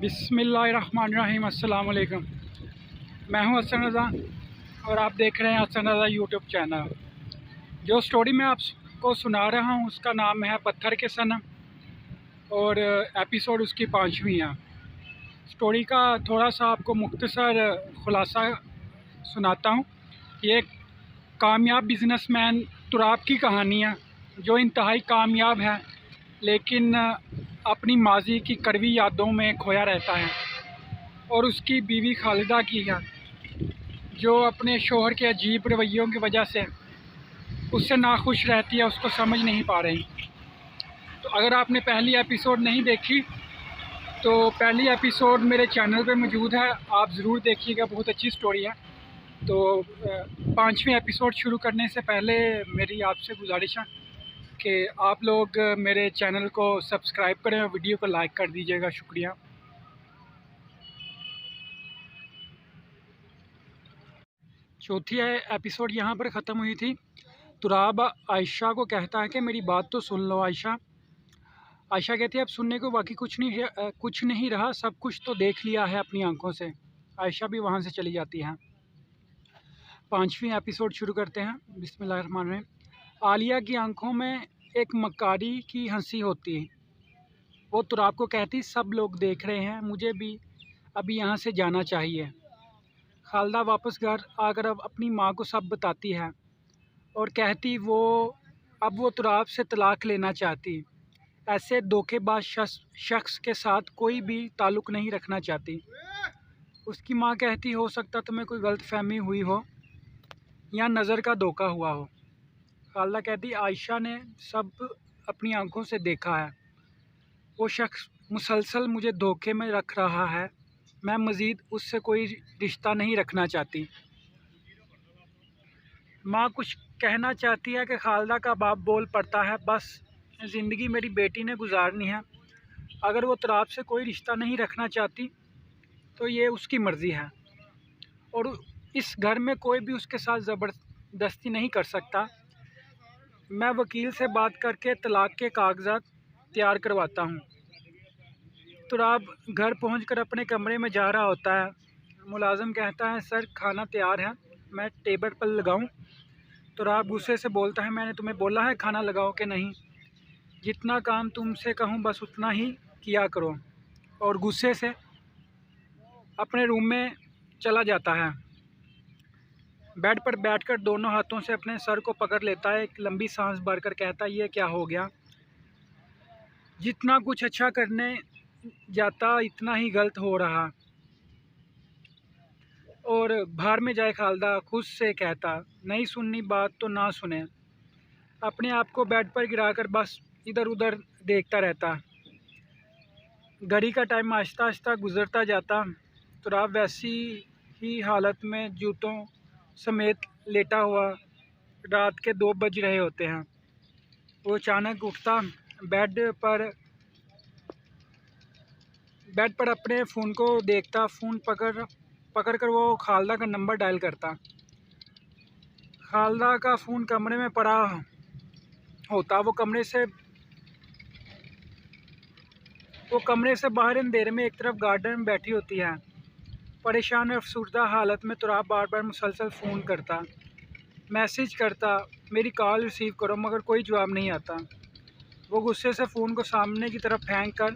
बिस्मिल्लाहिर्रहमानिर्रहीम। अस्सलाम वालेकुम। मैं हूं हसन रज़ा और आप देख रहे हैं हसन रज़ा यूट्यूब चैनल। जो स्टोरी मैं आपको सुना रहा हूं उसका नाम है पत्थर के सनम और एपिसोड उसकी 5वीं है। स्टोरी का थोड़ा सा आपको मुख्तसर ख़ुलासा सुनाता हूं। ये एक कामयाब बिजनेसमैन तुराब की कहानी है जो इंतहाई कामयाब है, लेकिन अपनी माजी की कड़वी यादों में खोया रहता है। और उसकी बीवी खालिदा की है जो अपने शोहर के अजीब रवैयों की वजह से उससे नाखुश रहती है, उसको समझ नहीं पा रही। तो अगर आपने पहली एपिसोड नहीं देखी तो पहली एपिसोड मेरे चैनल पे मौजूद है, आप ज़रूर देखिएगा, बहुत अच्छी स्टोरी है। तो 5वीं एपिसोड शुरू करने से पहले मेरी आपसे गुजारिश है कि आप लोग मेरे चैनल को सब्सक्राइब करें और वीडियो को लाइक कर दीजिएगा। शुक्रिया। चौथी एपिसोड यहाँ पर ख़त्म हुई थी। तुराब आयशा को कहता है कि मेरी बात तो सुन लो आयशा। आयशा कहती है अब सुनने को बाकी कुछ नहीं रहा, सब कुछ तो देख लिया है अपनी आंखों से। आयशा भी वहाँ से चली जाती है। 5वीं एपिसोड शुरू करते हैं। बिस्मिल्लाहिर्रहमानिर्रहीम। आलिया की आंखों में एक मक्कारी की हंसी होती है। वो तुराब को कहती सब लोग देख रहे हैं, मुझे भी अभी यहाँ से जाना चाहिए। खालिदा वापस घर आकर अब अपनी माँ को सब बताती है और कहती अब वो तुराब से तलाक लेना चाहती। ऐसे धोखेबाज शख्स के साथ कोई भी ताल्लुक़ नहीं रखना चाहती। उसकी माँ कहती हो सकता तुम्हें कोई गलतफहमी हुई हो या नज़र का धोखा हुआ हो। खालिदा कहती आयशा ने सब अपनी आंखों से देखा है। वो शख्स मुसलसल मुझे धोखे में रख रहा है। मैं मज़ीद उससे कोई रिश्ता नहीं रखना चाहती। माँ कुछ कहना चाहती है कि खालिदा का बाप बोल पड़ता है बस ज़िंदगी मेरी बेटी ने गुजारनी है। अगर वो तुराब से कोई रिश्ता नहीं रखना चाहती तो ये उसकी मर्ज़ी है और इस घर में कोई भी उसके साथ ज़बरदस्ती नहीं कर सकता। मैं वकील से बात करके तलाक के कागजात तैयार करवाता हूँ। तुराब घर पहुंचकर अपने कमरे में जा रहा होता है। मुलाजिम कहता है सर खाना तैयार है, मैं टेबल पर लगाऊं? तुराब गुस्से से बोलता है मैंने तुम्हें बोला है खाना लगाओ कि नहीं? जितना काम तुमसे कहूं बस उतना ही किया करो। और गुस्से से अपने रूम में चला जाता है। बेड पर बैठकर दोनों हाथों से अपने सर को पकड़ लेता है। एक लंबी सांस भरकर कहता है ये क्या हो गया? जितना कुछ अच्छा करने जाता इतना ही गलत हो रहा। और बाहर में जाए खालिदा खुद से कहता नहीं सुननी बात तो ना सुने। अपने आप को बेड पर गिराकर बस इधर उधर देखता रहता। घड़ी का टाइम आहिस्ता आहिस्ता गुजरता जाता। तुराब वैसी ही हालत में जूतों समेत लेटा हुआ। रात के 2 बज रहे होते हैं। वो अचानक उठता, बेड पर अपने फ़ोन को देखता। फ़ोन पकड़कर वो खालिदा का नंबर डायल करता। खालिदा का फ़ोन कमरे में पड़ा होता। वो कमरे से बाहर अंधेरे में एक तरफ गार्डन में बैठी होती है। परेशान और अफसुर्दा हालत में तुराब बार बार मुसलसल फ़ोन करता, मैसेज करता मेरी कॉल रिसीव करो, मगर कोई जवाब नहीं आता। वो गुस्से से फ़ोन को सामने की तरफ फेंक कर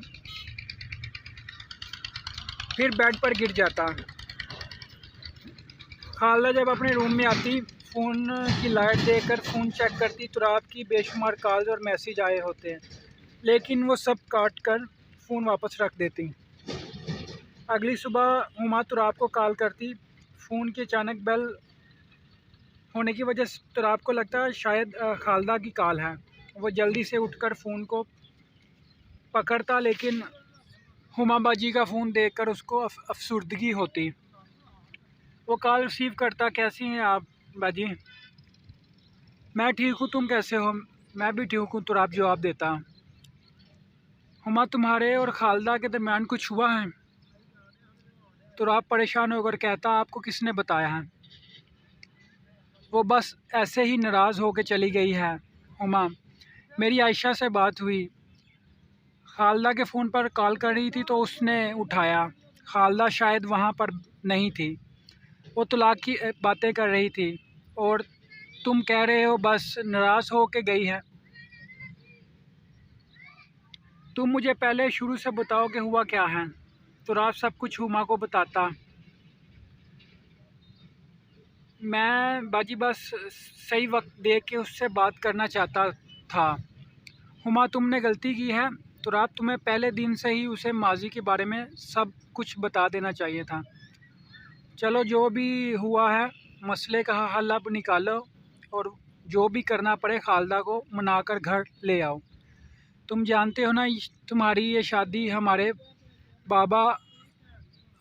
फिर बेड पर गिर जाता। खालिदा जब अपने रूम में आती, फ़ोन की लाइट देखकर फ़ोन चेक करती। तुराब की बेशुमार कॉल्स और मैसेज आए होते हैं, लेकिन वो सब काट कर फ़ोन वापस रख देती। अगली सुबह हुमा तुराब को कॉल करती। फ़ोन की अचानक बेल होने की वजह से तुराब को लगता है शायद खालिदा की कॉल है। वो जल्दी से उठकर फ़ोन को पकड़ता, लेकिन हुमा बाजी का फ़ोन देखकर उसको अफसुर्दगी होती। वो कॉल रिसीव करता कैसी हैं आप बाजी? मैं ठीक हूँ, तुम कैसे हो? मैं भी ठीक हूँ, तुराब जवाब देता। हुमा तुम्हारे और खालिदा के दरमियान कुछ हुआ है? तुराब परेशान होकर कहता आपको किसने बताया है? वो बस ऐसे ही नाराज़ होकर चली गई है। हुमा मेरी आयशा से बात हुई। खालदा के फ़ोन पर कॉल कर रही थी तो उसने उठाया। खालदा शायद वहाँ पर नहीं थी, वो तलाक की बातें कर रही थी और तुम कह रहे हो बस नाराज़ हो के गई है। तुम मुझे पहले शुरू से बताओ कि हुआ क्या है। तुराब सब कुछ हुमा को बताता। मैं बाजी बस सही वक्त देख के उससे बात करना चाहता था। हुमा तुमने गलती की है। तुराब तुम्हें पहले दिन से ही उसे माजी के बारे में सब कुछ बता देना चाहिए था। चलो जो भी हुआ है मसले का हल अब निकालो और जो भी करना पड़े खालदा को मनाकर घर ले आओ। तुम जानते हो ना तुम्हारी ये शादी हमारे बाबा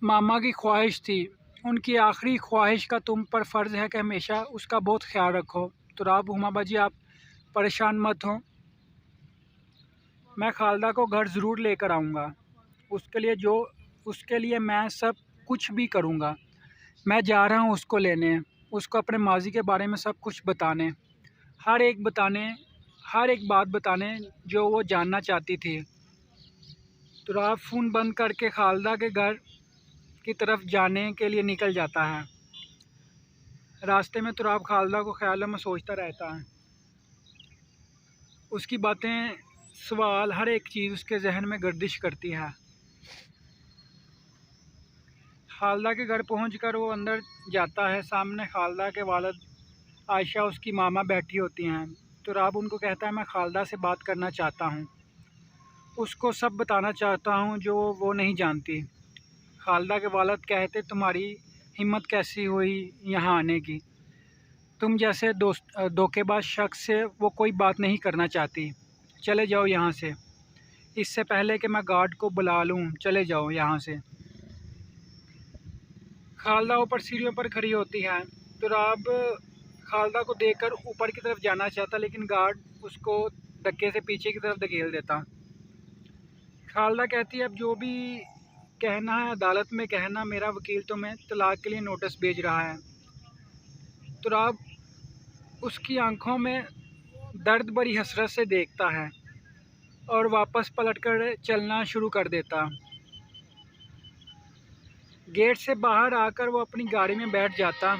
मामा की ख्वाहिश थी। उनकी आखिरी ख्वाहिश का तुम पर फ़र्ज़ है कि हमेशा उसका बहुत ख्याल रखो। तुराब हुमा बाजी आप परेशान मत हो, मैं खालदा को घर ज़रूर लेकर आऊँगा। उसके लिए मैं सब कुछ भी करूँगा। मैं जा रहा हूँ उसको लेने, उसको अपने माजी के बारे में सब कुछ बताने, हर एक बात बताने जो वो जानना चाहती थी। तुराब फ़ोन बंद करके खालदा के घर की तरफ जाने के लिए निकल जाता है। रास्ते में तुराब खालदा को ख्यालों में सोचता रहता है। उसकी बातें, सवाल, हर एक चीज़ उसके जहन में गर्दिश करती है। खालदा के घर पहुंचकर वो अंदर जाता है। सामने खालदा के वालिद आयशा उसकी मामा बैठी होती हैं। तुराब उनको कहता है मैं खालदा से बात करना चाहता हूँ, उसको सब बताना चाहता हूँ जो वो नहीं जानती। खालदा के वालिद कहते तुम्हारी हिम्मत कैसी हुई यहाँ आने की, तुम जैसे धोखेबाज शख्स से वो कोई बात नहीं करना चाहती, चले जाओ यहाँ से, इससे पहले कि मैं गार्ड को बुला लूँ, चले जाओ यहाँ से। खालदा ऊपर सीढ़ियों पर खड़ी होती है। तुराब खालदा को देखकर ऊपर की तरफ जाना चाहता लेकिन गार्ड उसको धक्के से पीछे की तरफ धकेल देता। खालदा कहती है अब जो भी कहना है अदालत में कहना, मेरा वकील तुम्हें तलाक के लिए नोटिस भेज रहा है। तुराब उसकी आंखों में दर्द भरी हसरत से देखता है और वापस पलटकर चलना शुरू कर देता। गेट से बाहर आकर वो अपनी गाड़ी में बैठ जाता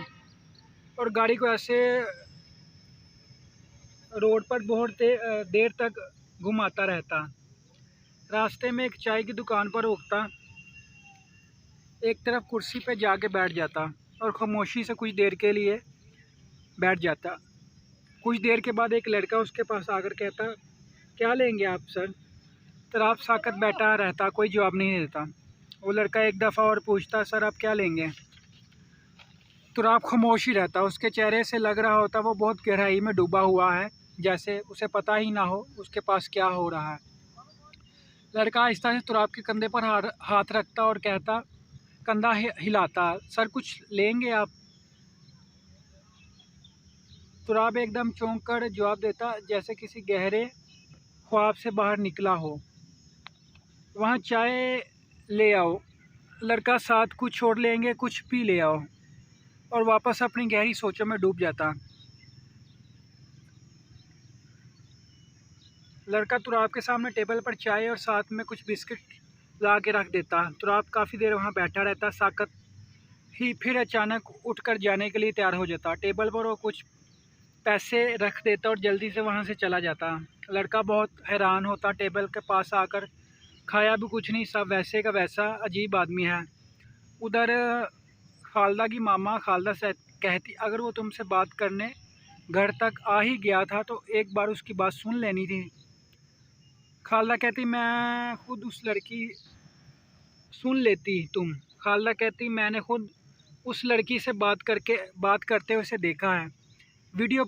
और गाड़ी को ऐसे रोड पर बहुत देर तक घुमाता रहता। रास्ते में एक चाय की दुकान पर रुकता, एक तरफ कुर्सी पर जाके बैठ जाता और खामोशी से कुछ देर के लिए बैठ जाता। कुछ देर के बाद एक लड़का उसके पास आकर कहता क्या लेंगे आप सर। तुराब साकत बैठा रहता, कोई जवाब नहीं देता। वो लड़का एक दफ़ा और पूछता सर आप क्या लेंगे। तुराब खामोश ही रहता, उसके चेहरे से लग रहा होता वो बहुत गहराई में डूबा हुआ है, जैसे उसे पता ही ना हो उसके पास क्या हो रहा है। लड़का आहिस्ता से तुराब के कंधे पर हाथ रखता और कहता, कंधा हिलाता, सर कुछ लेंगे आप। तुराब एकदम चौंक कर जवाब देता जैसे किसी गहरे ख्वाब से बाहर निकला हो, वहाँ चाय ले आओ। लड़का साथ कुछ और लेंगे, कुछ भी ले आओ, और वापस अपनी गहरी सोचों में डूब जाता। लड़का तुराब के सामने टेबल पर चाय और साथ में कुछ बिस्किट ला के रख देता। तुराब काफ़ी देर वहाँ बैठा रहता, साकत ही फिर अचानक उठकर जाने के लिए तैयार हो जाता। टेबल पर वो कुछ पैसे रख देता और जल्दी से वहाँ से चला जाता। लड़का बहुत हैरान होता, टेबल के पास आकर खाया भी कुछ नहीं, सब वैसे का वैसा, अजीब आदमी है। उधर खालदा की मामा खालदा से कहती अगर वो तुमसे बात करने घर तक आ ही गया था तो एक बार उसकी बात सुन लेनी थी। खालदा कहती मैं खुद उस लड़की सुन लेती तुम। खालदा कहती मैंने खुद उस लड़की से बात करते हुए उसे देखा है, वीडियो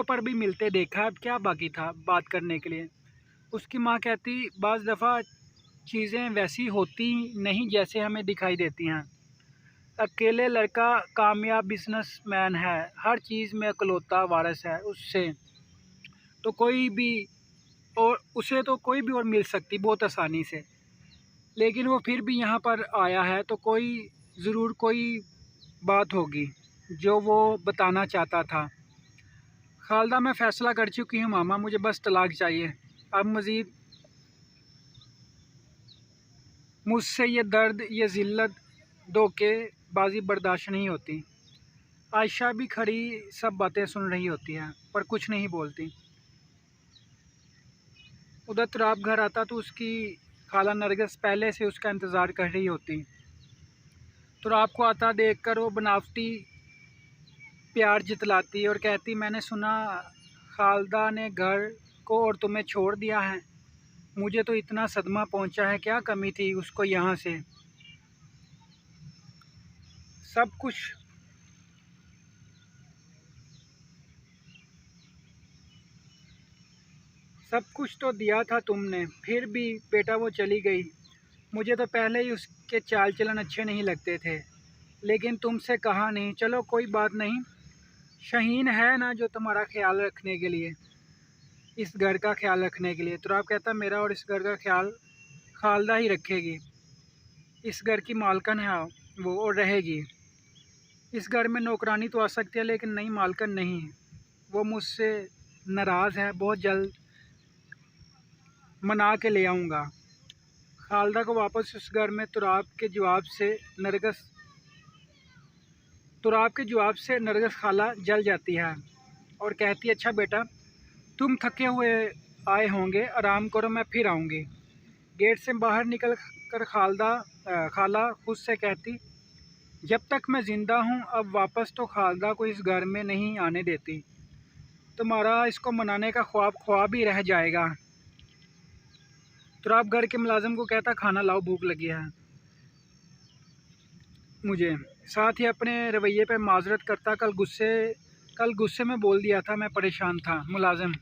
पर भी मिलते देखा है, अब क्या बाकी था बात करने के लिए। उसकी माँ कहती बाज़ दफ़ा चीज़ें वैसी होती नहीं जैसे हमें दिखाई देती हैं। अकेले लड़का कामयाब बिजनेसमैन है, हर चीज़ में इकलौता वारिस है, उसे तो कोई भी और मिल सकती बहुत आसानी से, लेकिन वो फिर भी यहाँ पर आया है तो ज़रूर कोई बात होगी जो वो बताना चाहता था। खालदा मैं फ़ैसला कर चुकी हूँ मामा, मुझे बस तलाक चाहिए, अब मज़ीद मुझसे ये दर्द, ये ज़िल्लत, धोखेबाजी बर्दाश्त नहीं होती। आयशा भी खड़ी सब बातें सुन रही होती है पर कुछ नहीं बोलती। उधर तुराब घर आता तो उसकी खाला नरगिस पहले से उसका इंतज़ार कर रही होती। तुराब को आता देखकर वो बनावटी प्यार जितलाती और कहती, मैंने सुना खालदा ने घर को और तुम्हें छोड़ दिया है। मुझे तो इतना सदमा पहुंचा है, क्या कमी थी उसको यहाँ से। सब कुछ तो दिया था तुमने, फिर भी बेटा वो चली गई। मुझे तो पहले ही उसके चाल चलन अच्छे नहीं लगते थे, लेकिन तुमसे कहा नहीं। चलो कोई बात नहीं, शहीन है ना जो तुम्हारा ख्याल रखने के लिए, इस घर का ख्याल रखने के लिए। तो आप कहता, मेरा और इस घर का ख्याल खालदा ही रखेगी। इस घर की मालकन है वो और रहेगी। इस घर में नौकरानी तो आ सकती है लेकिन नई मालकन नहीं। वो मुझसे नाराज़ है, बहुत जल्द मना के ले आऊँगा। खालदा को वापस उस घर में तुराब के जवाब से नरगिस खाला जल जाती है और कहती है, अच्छा बेटा तुम थके हुए आए होंगे, आराम करो, मैं फिर आऊँगी। गेट से बाहर निकल कर खाला खुद से कहती, जब तक मैं ज़िंदा हूँ अब वापस तो खालदा को इस घर में नहीं आने देती। तुम्हारा इसको मनाने का ख्वाब ही रह जाएगा। तुराब घर के मुलाजिम को कहता, खाना लाओ, भूख लगी है मुझे। साथ ही अपने रवैये पे माजरत करता, कल गुस्से में बोल दिया था, मैं परेशान था। मुलाजिम,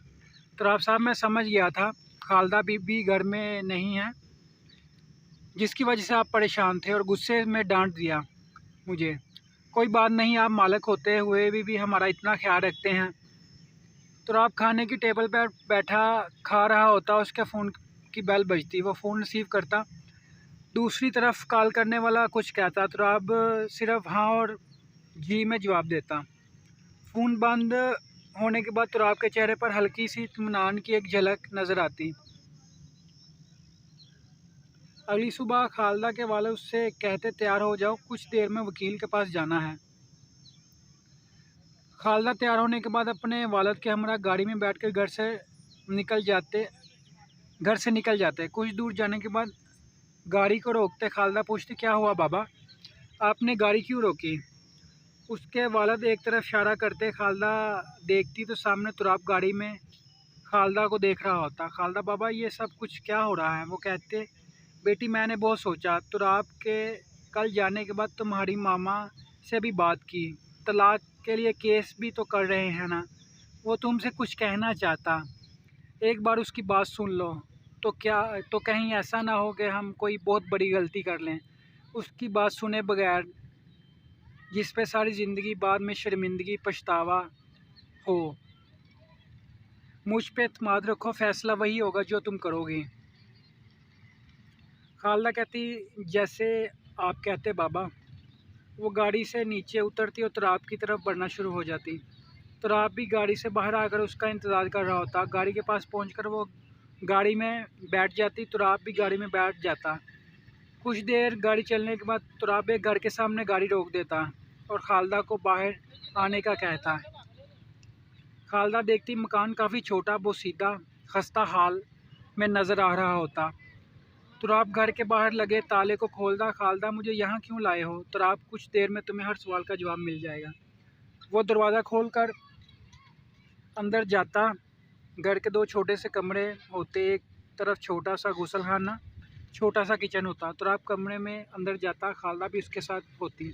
तुराब साहब मैं समझ गया था खालदा बीबी घर में नहीं है, जिसकी वजह से आप परेशान थे और गुस्से में डांट दिया मुझे। कोई बात नहीं, आप मालिक होते हुए भी हमारा इतना ख्याल रखते हैं। तुराब खाने की टेबल पर बैठा खा रहा होता, उसके फ़ोन की बेल बजती। वो फ़ोन रिसीव करता, दूसरी तरफ कॉल करने वाला कुछ कहता, तुराब सिर्फ हाँ और जी में जवाब देता। फ़ोन बंद होने के बाद तुराब के चेहरे पर हल्की सी इत्मीनान की एक झलक नज़र आती। अगली सुबह खालदा के वाले उससे कहते, तैयार हो जाओ, कुछ देर में वकील के पास जाना है। खालदा तैयार होने के बाद अपने वालिद के हमरा गाड़ी में बैठकर घर से निकल जाते। कुछ दूर जाने के बाद गाड़ी को रोकते खालदा पूछती, क्या हुआ बाबा, आपने गाड़ी क्यों रोकी। उसके वालिद एक तरफ इशारा करते। खालदा देखती तो सामने तुराब गाड़ी में खालदा को देख रहा होता। खालदा, बाबा ये सब कुछ क्या हो रहा है। वो कहते, बेटी मैंने बहुत सोचा, तुराब के कल जाने के बाद तुम्हारी मामा से भी बात की, तलाक के लिए केस भी तो कर रहे हैं ना। वो तुमसे कुछ कहना चाहता, एक बार उसकी बात सुन लो तो कहीं ऐसा ना हो कि हम कोई बहुत बड़ी गलती कर लें उसकी बात सुने बगैर, जिस पे सारी ज़िंदगी बाद में शर्मिंदगी पछतावा हो। मुझ पे एतमाद रखो, फ़ैसला वही होगा जो तुम करोगी। खालदा कहती, जैसे आप कहते बाबा। वो गाड़ी से नीचे उतरती और तुराब की तरफ बढ़ना शुरू हो जाती। तुराब भी गाड़ी से बाहर आकर उसका इंतज़ार कर रहा होता। गाड़ी के पास पहुंचकर वो गाड़ी में बैठ जाती, तुराब भी गाड़ी में बैठ जाता। कुछ देर गाड़ी चलने के बाद तुराब एक घर के सामने गाड़ी रोक देता और खालदा को बाहर आने का कहता। खालदा देखती मकान काफ़ी छोटा, वो सीधा खस्ता हाल में नज़र आ रहा होता। तुराब घर के बाहर लगे ताले को खोलता। खालदा, मुझे यहाँ क्यों लाए हो। तुराब, कुछ देर में तुम्हें हर सवाल का जवाब मिल जाएगा। वो दरवाज़ा खोलकर अंदर जाता। घर के दो छोटे से कमरे होते, एक तरफ छोटा सा गुसलखाना, छोटा सा किचन होता। तुराब कमरे में अंदर जाता, खालदा भी उसके साथ होती।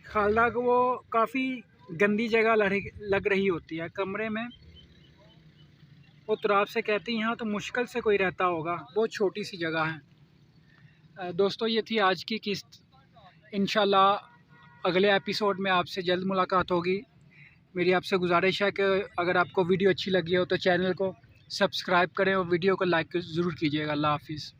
खालदा को वो काफ़ी गंदी जगह लग रही होती है कमरे में। वो तुराब से कहती, यहाँ तो मुश्किल से कोई रहता होगा, बहुत छोटी सी जगह है। दोस्तों ये थी आज की किस्त। इंशाल्लाह अगले एपिसोड में आपसे जल्द मुलाकात होगी। मेरी आपसे गुजारिश है कि अगर आपको वीडियो अच्छी लगी हो तो चैनल को सब्सक्राइब करें और वीडियो को लाइक ज़रूर कीजिएगा। अल्लाह हाफिज़।